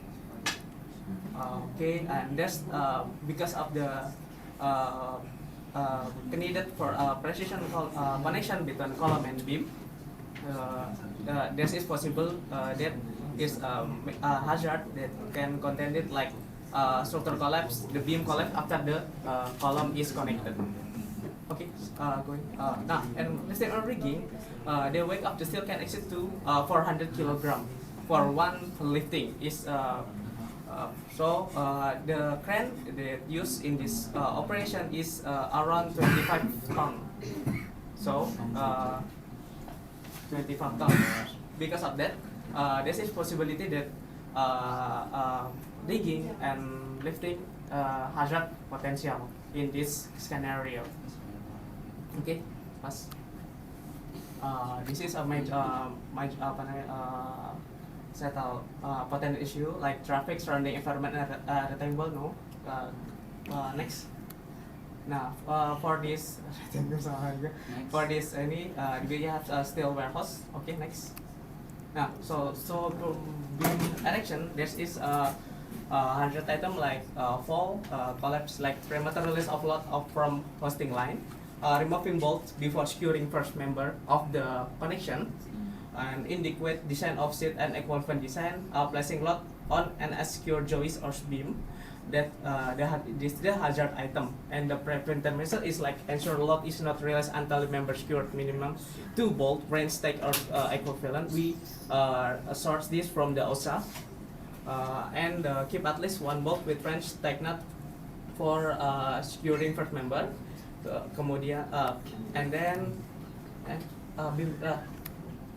Okay, and that's because of the needed for precision connection between column and beam. This is possible that is a hazard that can contain it like structure collapse, the beam collapse after the column is connected. Okay, going now, and let's say on rigging, the weight of the steel can exceed to 400 kilogram for one lifting. The crane that used in this operation is around 25 ton. So 25 ton. Because of that, there is possibility that rigging and lifting hazard potential in this scenario. Okay, pas. This is a settle potential issue like traffic surrounding environment rectangle. No. Next. Now, for this, we have steel warehouse. Okay, next. Now, so beam erection, there is a hazard item like fall, collapse, like premature release of load from hosting line, removing bolts before securing first member of the connection, and inadequate design of seat and equivalent design, placing load on an secure joist or beam. That this is the hazard item, and the preventive measure is like ensure load is not released until the member secured minimum 2 bolt range stake or equivalent. We source this from the OSA. and keep at least one bolt with wrench tightened for securing first member. Kemudian and then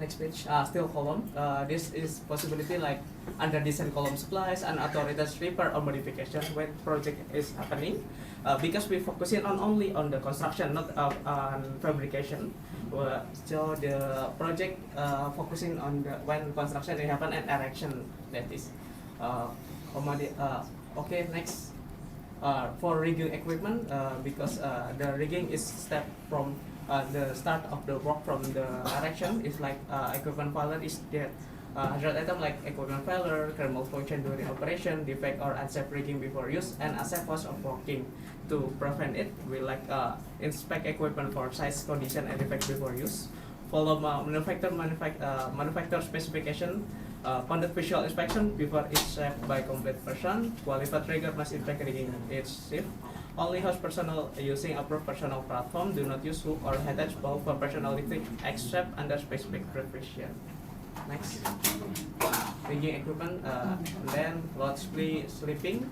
next page, steel column. This is possibility like under design column supplies and authorities repair or modification when project is happening. Because we focusing on only on the construction, not on fabrication. So the project focusing on the when construction it happen and erection, that is. Okay, next. For rigging equipment, because the rigging is step from the start of the work from the erection is like equipment failure is there. Hazard item like equipment failure, can malfunction during operation, defect or unsafe rigging before use, and unsafe cost of working. To prevent it, we like inspect equipment for size, condition, and defect before use. Follow manufacturer specification. Conduct visual inspection before each shift by complete person. Qualified rigger must inspect rigging each shift. Only house personnel using approved personal platform do not use hook or attach bow for personal lifting except under specific provision. Next, rigging equipment, then load sleeping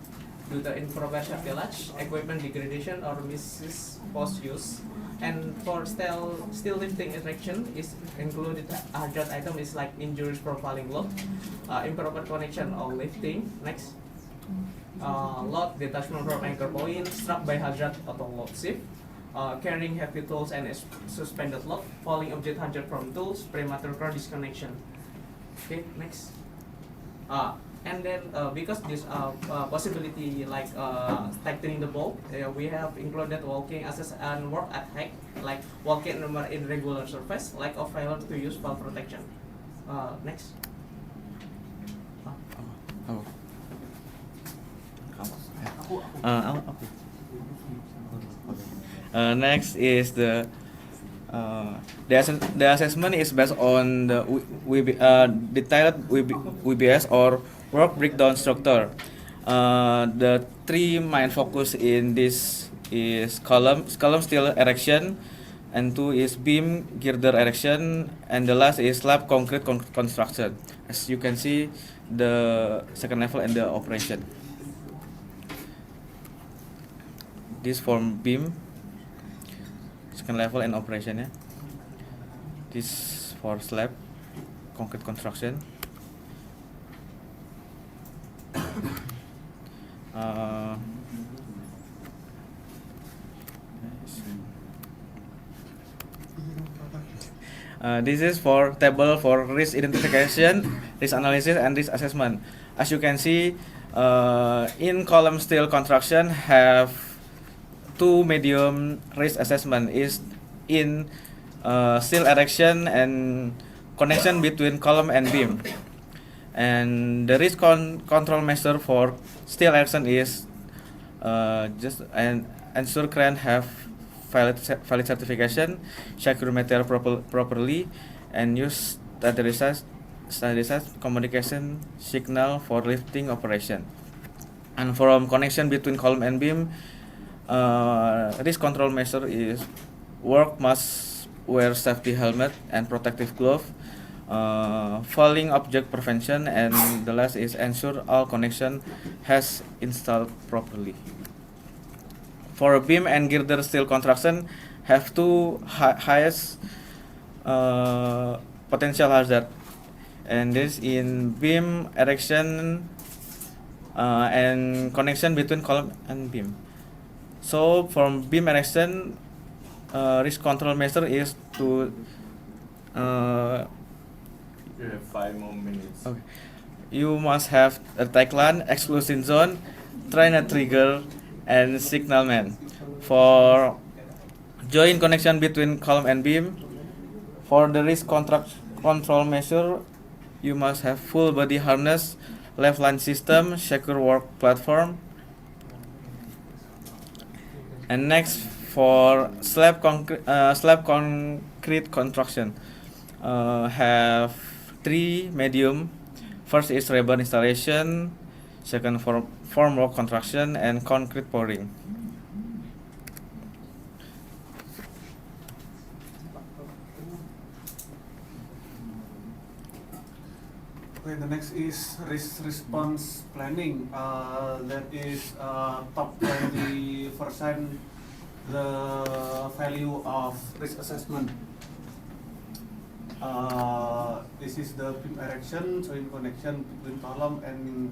due to improper cartilage, equipment degradation or misuse post use. And for steel lifting erection is included hazard item is like injuries profiling load, improper connection or lifting. Next, load detachment from anchor point, struck by hazard atau load shift, carrying heavy tools and suspended load, falling object hazard from tools, premature core disconnection. Okay, next. And then because this possibility like tightening the bolt, we have included walking access and work at height, like walking number in regular surface, like a failure to use valve protection. Next. Next is the assessment is based on the detailed WBS or work breakdown structure. The three main focus in this is column steel erection, and two is beam girder erection, and the last is slab concrete construction. As you can see, the second level and the operation. This form beam, second level and operation. Yeah. This for slab concrete construction. This is for table for risk identification, risk analysis, and risk assessment. As you can see, in column steel construction have two medium risk assessment is in steel erection and connection between column and beam. And the risk control measure for steel erection is just ensure crane have valid certification, secure material properly, and use standardized communication signal for lifting operation. And from connection between column and beam, risk control measure is work must wear safety helmet and protective glove, falling object prevention, and the last is ensure all connection has installed properly. For beam and girder steel construction have two highest potential hazard, and this in beam erection and connection between column and beam. So from beam erection, risk control measure is to You have 5 more minutes. okay. You must have a tagline, exclusion zone, trainer trigger, and signalman. For joint connection between column and beam, for the risk control measure, you must have full body harness, left line system, secure work platform. And next, for slab concrete construction, have three medium. First is rebar installation, second formwork construction, and concrete pouring. Okay, the next is risk response planning. That is top 20% the value of risk assessment. This is the beam erection, showing connection between column and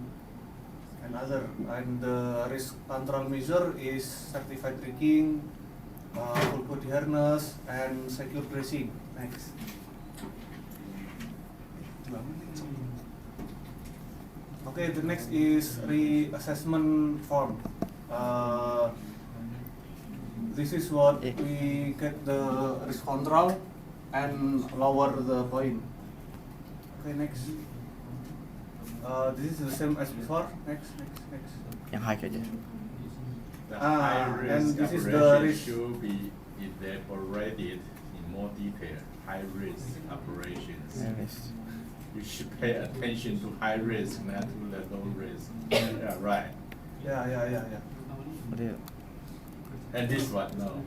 other. And the risk control measure is certified rigging, full body harness, and secure bracing. Next. Okay, the next is reassessment form. This is what we get the risk control and lower the point. Okay, next. This is the same as before. Next. Yang high aja. The Ah, high and risk this is the operation risk. should be elaborated in more detail. High risk operations. You should pay attention to high risk, not to the low risk. Yeah, right. Yeah. And this one, no.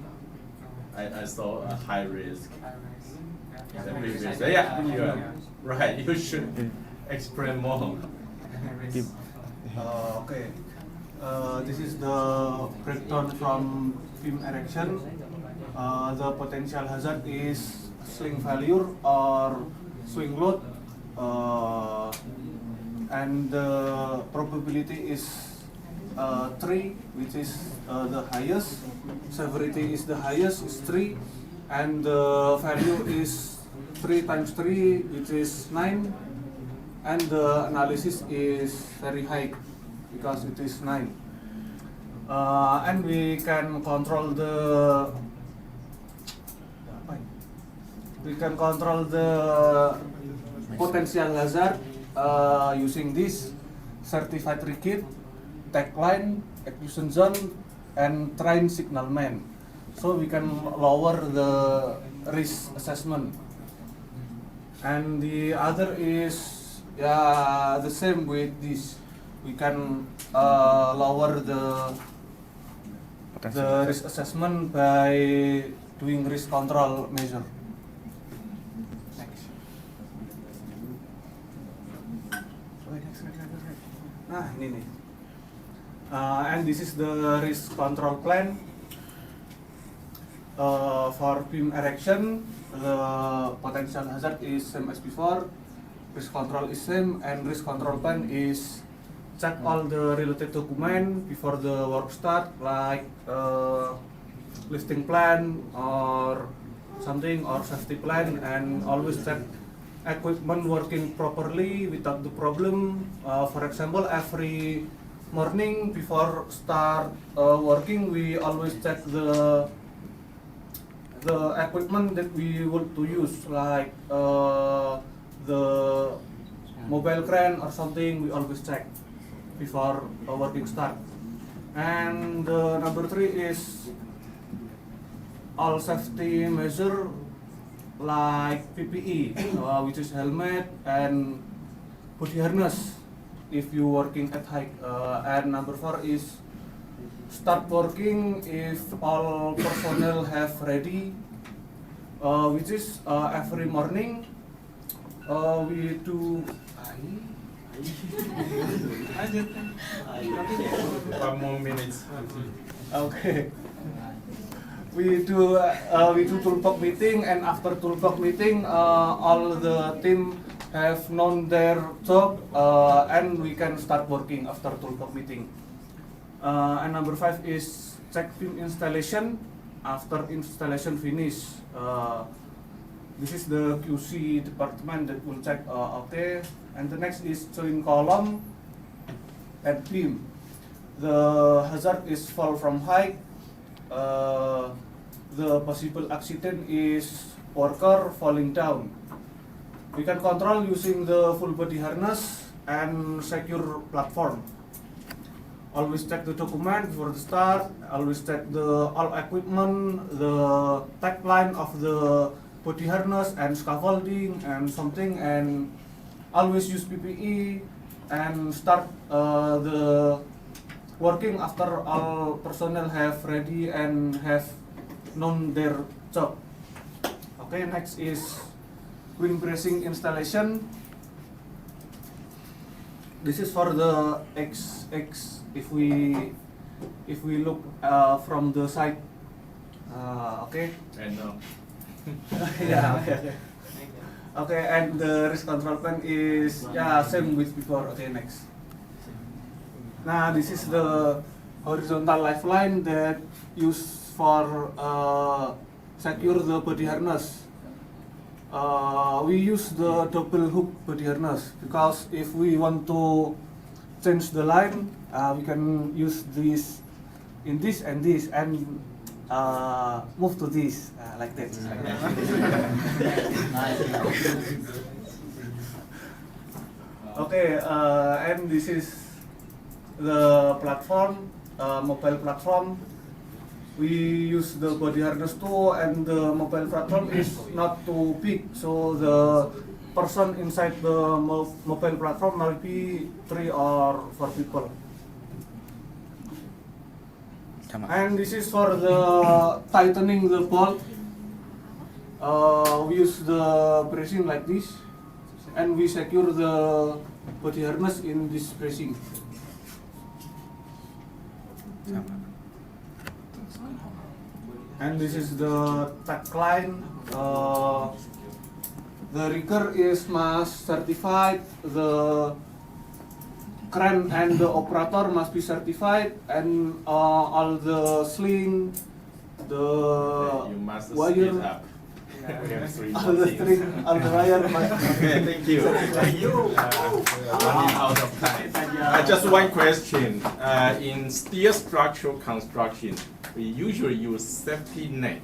I saw a high risk. The previous, yeah, you are right. You should explain more. Okay. This is the breakdown from beam erection. The potential hazard is swing failure or swing load, and the probability is 3, which is the highest. Severity is the highest, is 3, and the value is 3 times 3, which is 9. And the analysis is very high because it is 9. And we can control the potential hazard using this certified rigid, tag line, exclusion zone, and train signalman. So we can lower the risk assessment. And the other is the same with this. We can lower the risk assessment by doing risk control measure. Next. Nah, ini nih. And this is the risk control plan. For beam erection, the potential hazard is same as before. Risk control is same, and risk control plan is check all the related document before the work start, like lifting plan or something, or safety plan, and always check equipment working properly without the problem. For example, every morning before start working, we always check the equipment that we want to use, like the mobile crane or something. We always check before working start. And number 3 is all safety measure like PPE, which is helmet and body harness if you working at height. And number 4 is start working if all personnel have ready, which is every morning we do. 1 more minute. Okay. We do toolbox meeting, and after toolbox meeting, all the team have known their job, and we can start working after toolbox meeting. And number 5 is check beam installation after installation finish. This is the QC department that will check. Okay. And the next is join column and beam. The hazard is fall from height. The possible accident is worker falling down. We can control using the full body harness and secure platform. Always check the document before the start. Always check the all equipment, the tag line of the body harness and scaffolding and something, and always use PPE and start the working after all personnel have ready and have known their job. Okay, next is wind bracing installation. this is for the X. If we look from the side, okay. And Yeah. Okay, and the risk control plan is same with before. Okay, next. Now this is the horizontal lifeline that used for secure the body harness. We use the double hook body harness because if we want to change the line, we can use this in this and move to this like that. Okay, and this is the platform, mobile platform. We use the body harness too, and the mobile platform is not too big, so the person inside the mobile platform might be 3 or 4 people. And this is for the tightening the bolt. We use the bracing like this, and we secure the body harness in this bracing. And this is the tagline. The rigger is must certified. The crane and the operator must be certified, and all the sling, the you must wire, speed up. We have 3 all more the things. string, all the wire. Okay, thank you. Running out of time. Just one question. In steel structural construction, we usually use safety net.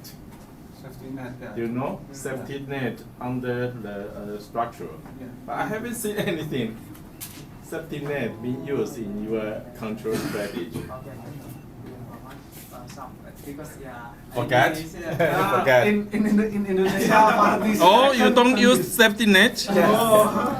Safety net, yeah. Do you know safety net under the structure? Yeah. But I haven't seen anything safety net being used in your control strategy. Because Forget? Forget. In Indonesia, Oh, you don't use safety net? Yes.